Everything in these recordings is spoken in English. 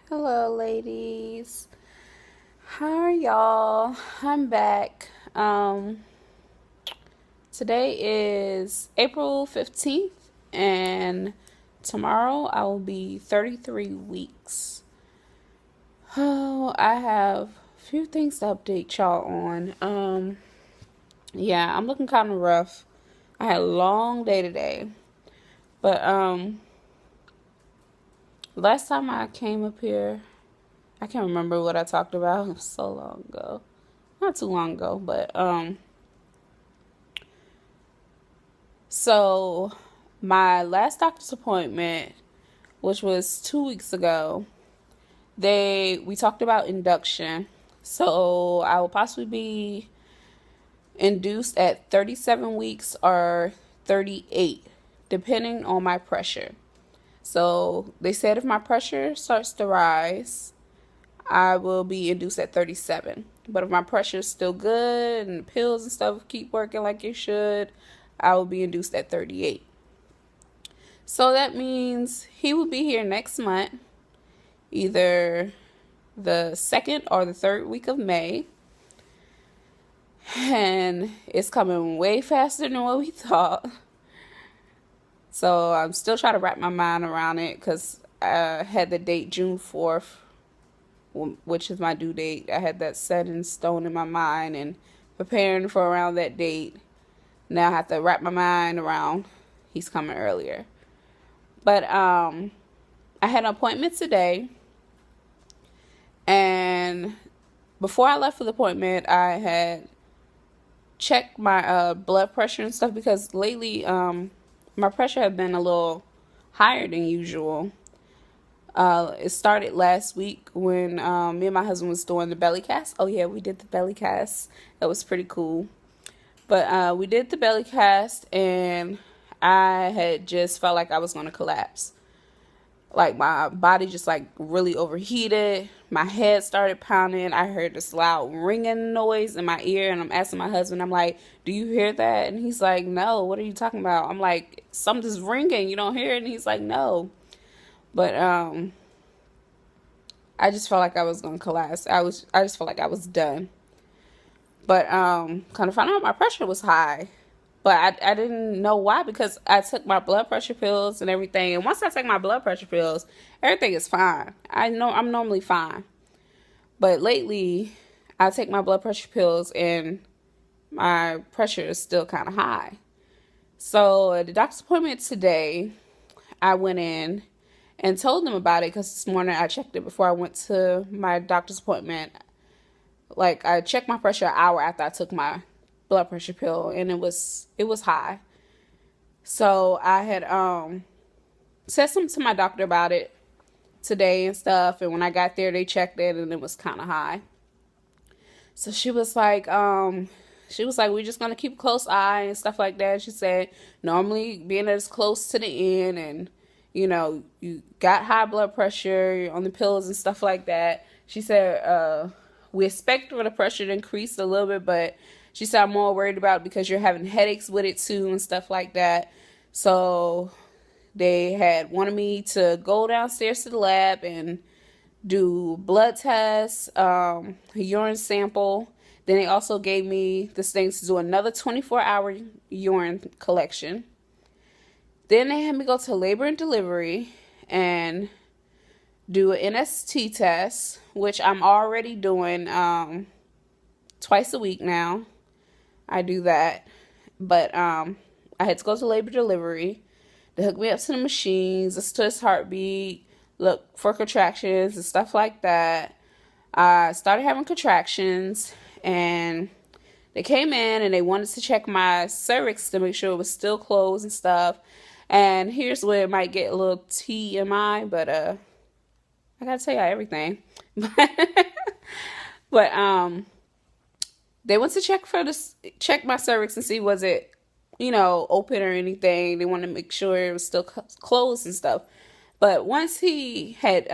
Hello, ladies. How are y'all? I'm back. Today is April 15th, and tomorrow I will be 33 weeks. Oh, I have a few things to update y'all on. Yeah, I'm looking kind of rough. I had a long day today, but last time I came up here, I can't remember what I talked about. It was so long ago. Not too long ago, but so my last doctor's appointment, which was 2 weeks ago, we talked about induction. So I will possibly be induced at 37 weeks or 38, depending on my pressure. So they said if my pressure starts to rise, I will be induced at 37. But if my pressure is still good and the pills and stuff keep working like it should, I will be induced at 38. So that means he will be here next month, either the second or the third week of May. And it's coming way faster than what we thought. So I'm still trying to wrap my mind around it because I had the date June 4th, which is my due date. I had that set in stone in my mind and preparing for around that date. Now I have to wrap my mind around he's coming earlier. But I had an appointment today, and before I left for the appointment, I had checked my blood pressure and stuff because lately my pressure had been a little higher than usual. It started last week when me and my husband was doing the belly cast. Oh yeah, we did the belly cast. That was pretty cool. But we did the belly cast, and I had just felt like I was going to collapse. Like my body just like really overheated. My head started pounding. I heard this loud ringing noise in my ear, and I'm asking my husband, I'm like, do you hear that? And he's like, no, what are you talking about? I'm like, something's ringing, you don't hear it? And he's like, no. But I just felt like I was gonna collapse. I just felt like I was done. But kind of found out my pressure was high. But I didn't know why because I took my blood pressure pills and everything. And once I take my blood pressure pills, everything is fine. I know I'm normally fine. But lately, I take my blood pressure pills and my pressure is still kind of high. So at the doctor's appointment today, I went in and told them about it because this morning I checked it before I went to my doctor's appointment. Like I checked my pressure an hour after I took my blood pressure pill, and it was high. So I had said something to my doctor about it today and stuff, and when I got there they checked it and it was kind of high. So she was like we're just going to keep a close eye and stuff like that. She said normally being as close to the end, and you got high blood pressure, you're on the pills and stuff like that. She said we expect for the pressure to increase a little bit, but she said I'm more worried about it because you're having headaches with it too and stuff like that. So they had wanted me to go downstairs to the lab and do blood tests, urine sample. Then they also gave me this thing to do another 24-hour urine collection. Then they had me go to labor and delivery and do an NST test, which I'm already doing twice a week now. I do that. But I had to go to labor delivery. They hooked me up to the machines, listen to his heartbeat, look for contractions and stuff like that. I started having contractions, and they came in and they wanted to check my cervix to make sure it was still closed and stuff. And here's where it might get a little TMI, but I gotta tell you everything. But they went to check my cervix and see was it open or anything. They wanted to make sure it was still closed and stuff. But once he had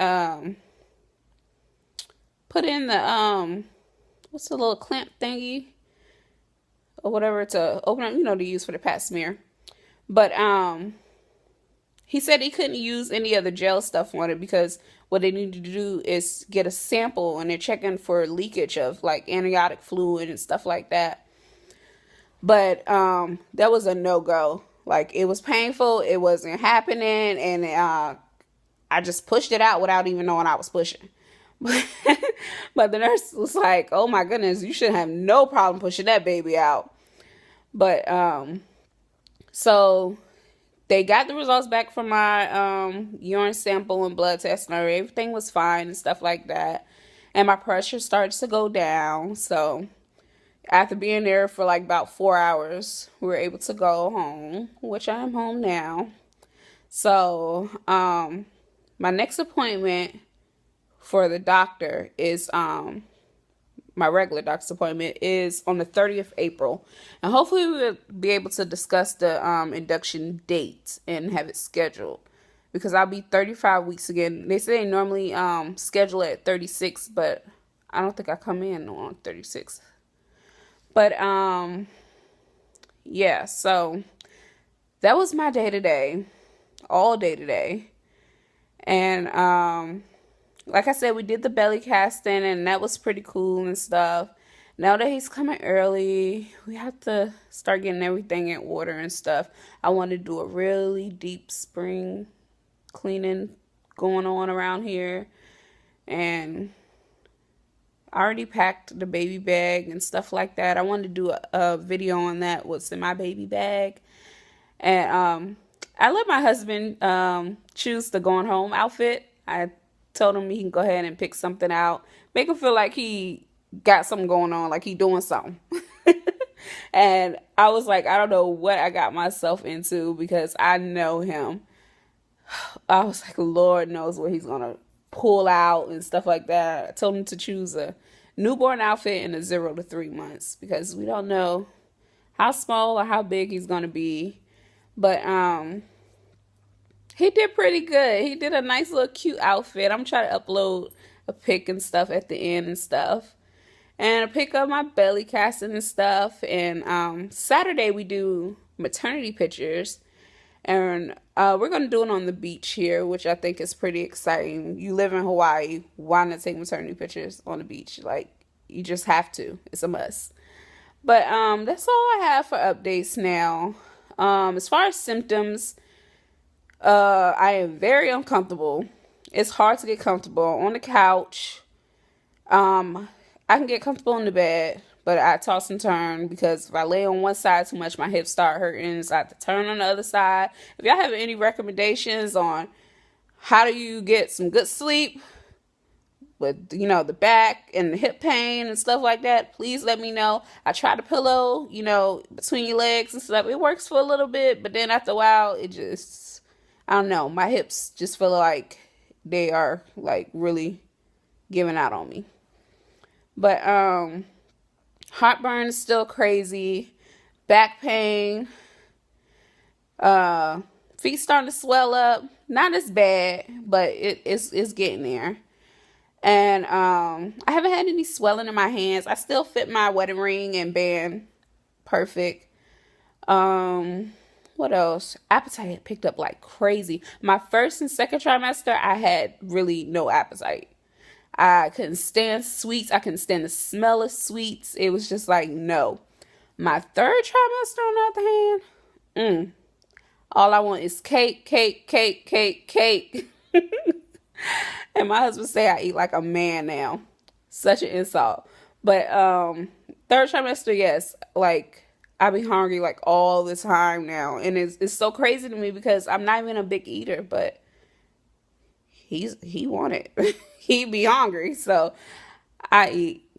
put in the what's the little clamp thingy or whatever to open up, to use for the pap smear. But he said he couldn't use any other gel stuff on it because what they need to do is get a sample, and they're checking for leakage of like amniotic fluid and stuff like that. But that was a no-go. Like, it was painful, it wasn't happening, and I just pushed it out without even knowing I was pushing. But the nurse was like, oh my goodness, you should have no problem pushing that baby out. But so they got the results back from my urine sample and blood test, and everything was fine and stuff like that. And my pressure starts to go down. So after being there for like about 4 hours, we were able to go home, which I am home now. So my next appointment for the doctor is my regular doctor's appointment is on the 30th of April. And hopefully we'll be able to discuss the induction date and have it scheduled, because I'll be 35 weeks again. They say they normally schedule it at 36, but I don't think I come in on 36. But yeah, so that was my day today, all day today. And like I said, we did the belly casting, and that was pretty cool and stuff. Now that he's coming early, we have to start getting everything in order and stuff. I want to do a really deep spring cleaning going on around here. And I already packed the baby bag and stuff like that. I wanted to do a video on that, what's in my baby bag. And I let my husband choose the going home outfit. I told him he can go ahead and pick something out. Make him feel like he got something going on, like he doing something. And I was like, I don't know what I got myself into, because I know him. I was like, Lord knows what he's going to pull out and stuff like that. I told him to choose a newborn outfit in the 0 to 3 months, because we don't know how small or how big he's going to be. But he did pretty good. He did a nice little cute outfit. I'm trying to upload a pic and stuff at the end and stuff. And a pic of my belly casting and stuff. And Saturday we do maternity pictures. And we're going to do it on the beach here, which I think is pretty exciting. You live in Hawaii, why not take maternity pictures on the beach? Like, you just have to. It's a must. But that's all I have for updates now. As far as symptoms, I am very uncomfortable. It's hard to get comfortable on the couch. I can get comfortable in the bed, but I toss and turn, because if I lay on one side too much, my hips start hurting, so I have to turn on the other side. If y'all have any recommendations on how do you get some good sleep with, the back and the hip pain and stuff like that, please let me know. I try to pillow, between your legs and stuff. It works for a little bit, but then after a while, it just, I don't know, my hips just feel like they are like really giving out on me. But heartburn is still crazy. Back pain. Feet starting to swell up. Not as bad, but it's getting there. And I haven't had any swelling in my hands. I still fit my wedding ring and band perfect. What else? Appetite had picked up like crazy. My first and second trimester, I had really no appetite. I couldn't stand sweets. I couldn't stand the smell of sweets. It was just like, no. My third trimester, on the other hand, all I want is cake, cake, cake, cake, cake. And my husband say I eat like a man now. Such an insult. But third trimester, yes, like I be hungry like all the time now. And it's so crazy to me, because I'm not even a big eater, but he want it. He be hungry, so I eat,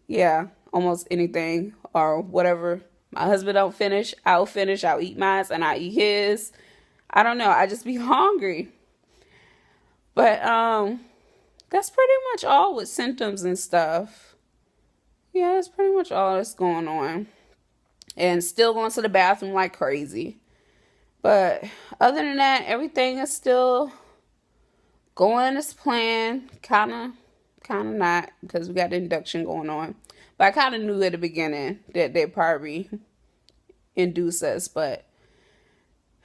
almost anything or whatever my husband don't finish, I'll finish. I'll eat mine and I eat his. I don't know, I just be hungry. But that's pretty much all with symptoms and stuff. Yeah, that's pretty much all that's going on. And still going to the bathroom like crazy. But other than that, everything is still going as planned. Kind of not, because we got the induction going on. But I kind of knew at the beginning that they'd probably induce us. But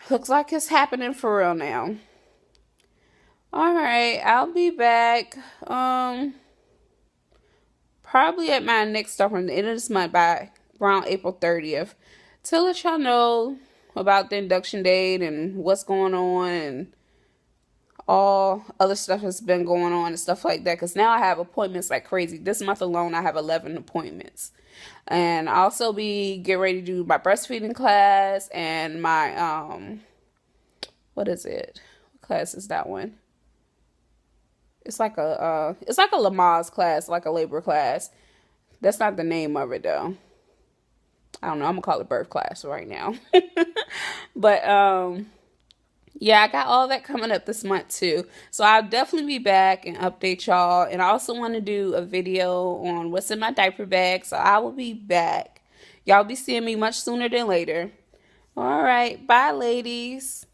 looks like it's happening for real now. All right, I'll be back. Probably at my next stop from the end of this month by around April 30th to let y'all know about the induction date and what's going on and all other stuff that's been going on and stuff like that. Because now I have appointments like crazy. This month alone, I have 11 appointments. And I'll also be getting ready to do my breastfeeding class and my, what is it? What class is that one? It's like a Lamaze class, like a labor class. That's not the name of it though. I don't know. I'm gonna call it birth class right now. But yeah, I got all that coming up this month too. So I'll definitely be back and update y'all. And I also want to do a video on what's in my diaper bag. So I will be back. Y'all be seeing me much sooner than later. All right. Bye, ladies.